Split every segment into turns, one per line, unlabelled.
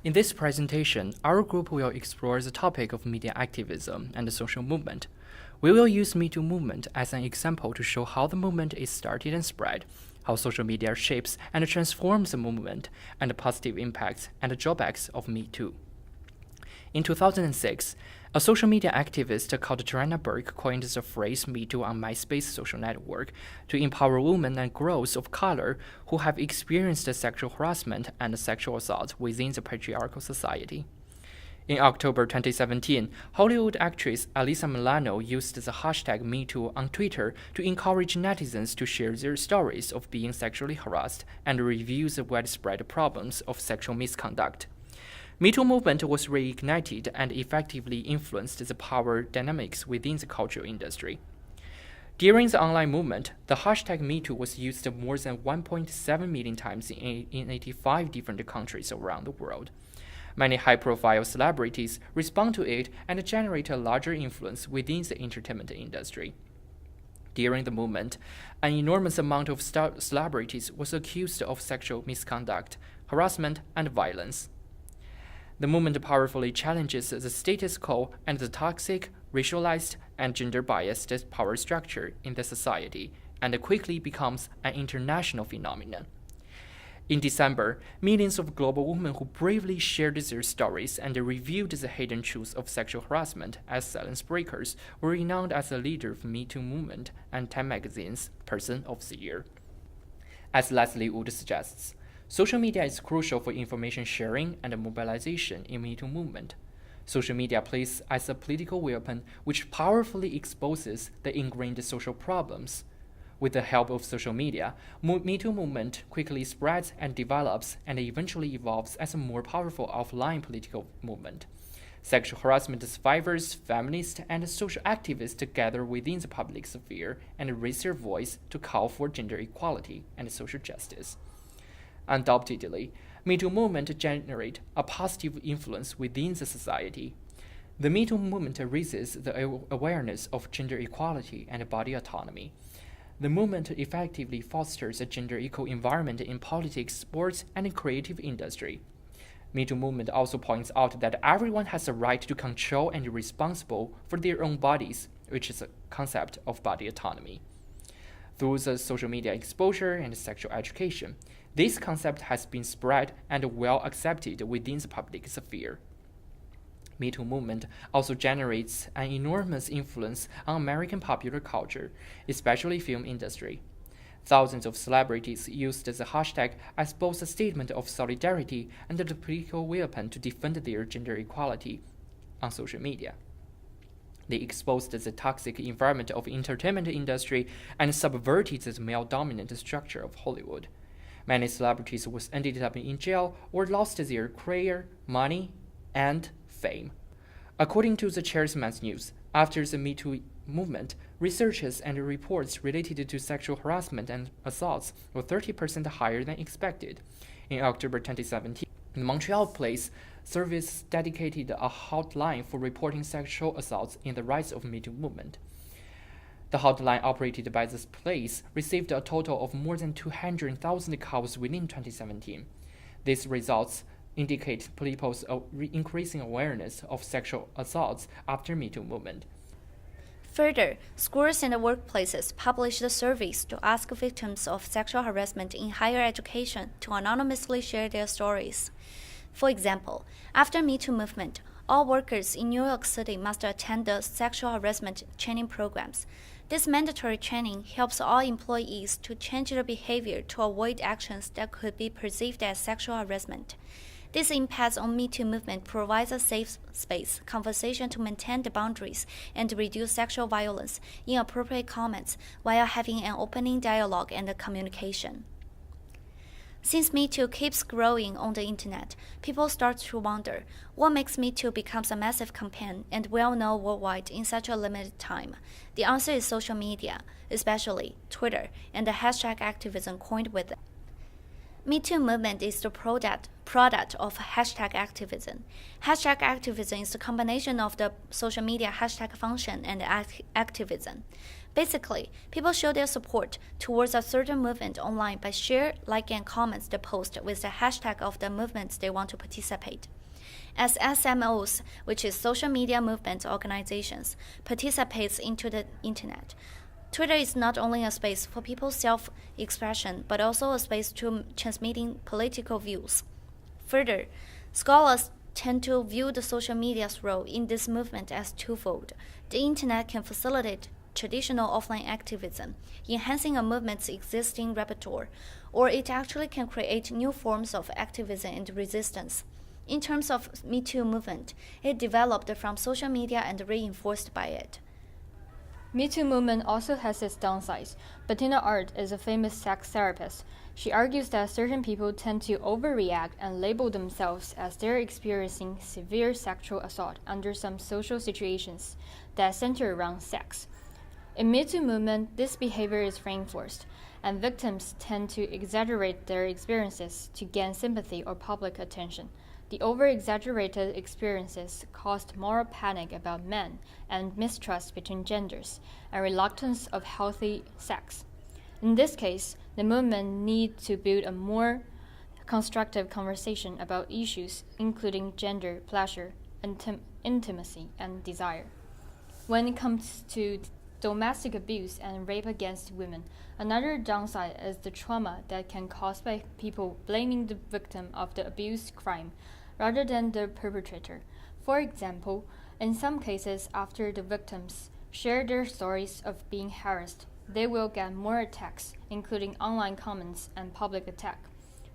In this presentation, our group will explore the topic of media activism and the social movement. We will use Me Too movement as an example to show how the movement is started and spread, how social media shapes and transforms the movement, and the positive impacts and drawbacks of Me Too. In 2006, a social media activist called Joanna Burke coined the phrase Me Too on MySpace social network to empower women and girls of color who have experienced sexual harassment and sexual assault within the patriarchal society. In October 2017, Hollywood actress Alyssa Milano used the hashtag MeToo on Twitter to encourage netizens to share their stories of being sexually harassed and review the widespread problems of sexual misconduct. Me Too movement was reignited and effectively influenced the power dynamics within the cultural industry. During the online movement, the hashtag MeToo was used more than 1.7 million times in 85 different countries around the world. Many high-profile celebrities respond to it and generate a larger influence within the entertainment industry. During the movement, an enormous amount of celebrities was accused of sexual misconduct, harassment, and violence. The movement powerfully challenges the status quo and the toxic, racialized, and gender-biased power structure in the society, and quickly becomes an international phenomenon. In December, millions of global women who bravely shared their stories and revealed the hidden truths of sexual harassment as silence breakers were renowned as the leader of the Me Too movement and Time magazine's Person of the Year. As Leslie Wood suggests, social media is crucial for information sharing and mobilization in Me Too movement. Social media plays as a political weapon which powerfully exposes the ingrained social problems. With the help of social media, Me Too movement quickly spreads and develops and eventually evolves as a more powerful offline political movement. Sexual harassment survivors, feminists, and social activists gather within the public sphere and raise their voice to call for gender equality and social justice. Undoubtedly, Me Too movement generate a positive influence within the society. The Me Too movement raises the awareness of gender equality and body autonomy. The movement effectively fosters a gender equal environment in politics, sports, and creative industry. Me Too movement also points out that everyone has a right to control and be responsible for their own bodies, which is a concept of body autonomy. Through the social media exposure and sexual education, this concept has been spread and well accepted within the public sphere. Me Too movement also generates an enormous influence on American popular culture, especially film industry. Thousands of celebrities used the hashtag as both a statement of solidarity and a political weapon to defend their gender equality on social media. They exposed the toxic environment of entertainment industry and subverted the male-dominant structure of Hollywood. Many celebrities ended up in jail or lost their career, money, and fame. According to the Chairman's News, after the Me Too movement, researches and reports related to sexual harassment and assaults were 30% higher than expected. In October 2017, the Montreal Police Service dedicated a hotline for reporting sexual assaults in the rise of Me Too movement. The hotline operated by this place received a total of more than 200,000 calls within 2017. These results indicate people's increasing awareness of sexual assaults after Me Too movement.
Further, schools and workplaces published surveys to ask victims of sexual harassment in higher education to anonymously share their stories. For example, after Me Too movement, all workers in New York City must attend the sexual harassment training programs. This mandatory training helps all employees to change their behavior to avoid actions that could be perceived as sexual harassment. This impact on Me Too movement provides a safe space, conversation to maintain the boundaries and reduce sexual violence, inappropriate comments, while having an opening dialogue and communication. Since Me Too keeps growing on the internet, people start to wonder, what makes Me Too become a massive campaign and well-known worldwide in such a limited time? The answer is social media, especially Twitter, and the hashtag activism coined with it. Me Too movement is the product of hashtag activism. Hashtag activism is the combination of the social media hashtag function and activism. Basically, people show their support towards a certain movement online by share, like, and comments the post with the hashtag of the movements they want to participate. As SMOs, which is social media movement organizations, participates into the internet, Twitter is not only a space for people's self-expression, but also a space to transmitting political views. Further, scholars tend to view the social media's role in this movement as twofold. The internet can facilitate traditional offline activism, enhancing a movement's existing repertoire, or it actually can create new forms of activism and resistance. In terms of Me Too movement, it developed from social media and reinforced by it.
Me Too movement also has its downsides. Bettina Art is a famous sex therapist. She argues that certain people tend to overreact and label themselves as they're experiencing severe sexual assault under some social situations that center around sex. In Me Too movement, this behavior is reinforced, and victims tend to exaggerate their experiences to gain sympathy or public attention. The over-exaggerated experiences caused moral panic about men and mistrust between genders and reluctance of healthy sex. In this case, the movement needs to build a more constructive conversation about issues including gender, pleasure, intimacy, and desire. When it comes to domestic abuse and rape against women, another downside is the trauma that can cause by people blaming the victim of the abuse crime rather than the perpetrator. For example, in some cases, after the victims share their stories of being harassed, they will get more attacks, including online comments and public attack.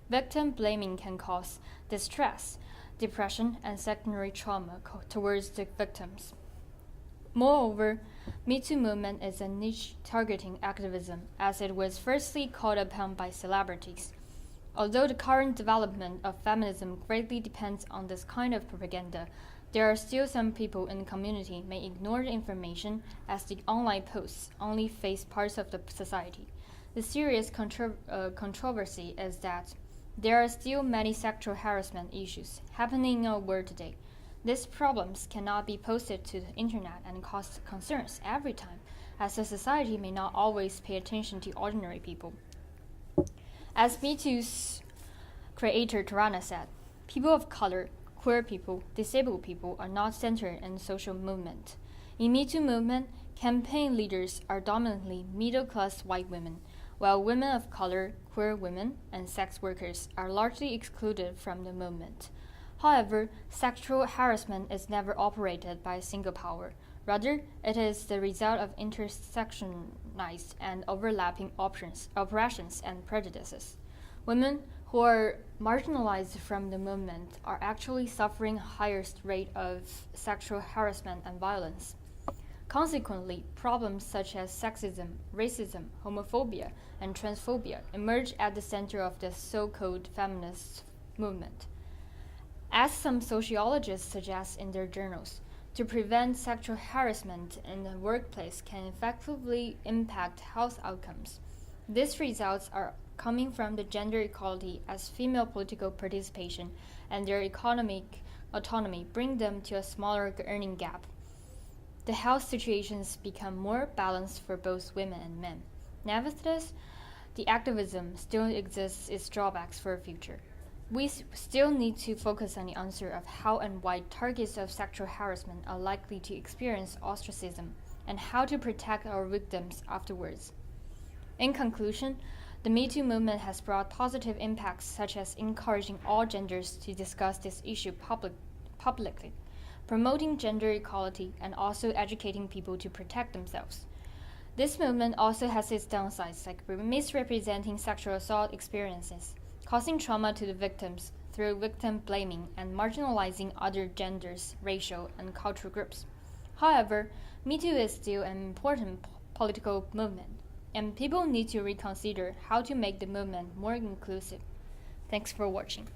Victim blaming can cause distress, depression, and secondary trauma towards the victims. Moreover, Me Too movement is a niche targeting activism, as it was firstly called upon by celebrities. Although the current development of feminism greatly depends on this kind of propaganda, there are still some people in the community may ignore the information as the online posts only face parts of the society. The serious controversy is that there are still many sexual harassment issues happening in our world today. These problems cannot be posted to the internet and cause concerns every time, as the society may not always pay attention to ordinary people. As Me Too's creator Tarana said, people of color, queer people, disabled people are not centered in the social movement. In Me Too movement, campaign leaders are dominantly middle-class white women, while women of color, queer women, and sex workers are largely excluded from the movement. However, sexual harassment is never operated by a single power. Rather, it is the result of intersectionalized and overlapping oppressions and prejudices. Women who are marginalized from the movement are actually suffering highest rate of sexual harassment and violence. Consequently, problems such as sexism, racism, homophobia, and transphobia emerge at the center of the so-called feminist movement. As some sociologists suggest in their journals, to prevent sexual harassment in the workplace can effectively impact health outcomes. These results are coming from the gender equality as female political participation and their economic autonomy bring them to a smaller earning gap. The health situations become more balanced for both women and men. Nevertheless, the activism still exists its drawbacks for the future. We still need to focus on the answer of how and why targets of sexual harassment are likely to experience ostracism and how to protect our victims afterwards. In conclusion, the Me Too movement has brought positive impacts such as encouraging all genders to discuss this issue publicly, promoting gender equality, and also educating people to protect themselves. This movement also has its downsides, like misrepresenting sexual assault experiences, causing trauma to the victims through victim blaming and marginalizing other genders, racial, and cultural groups. However, Me Too is still an important political movement, and people need to reconsider how to make the movement more inclusive. Thanks for watching.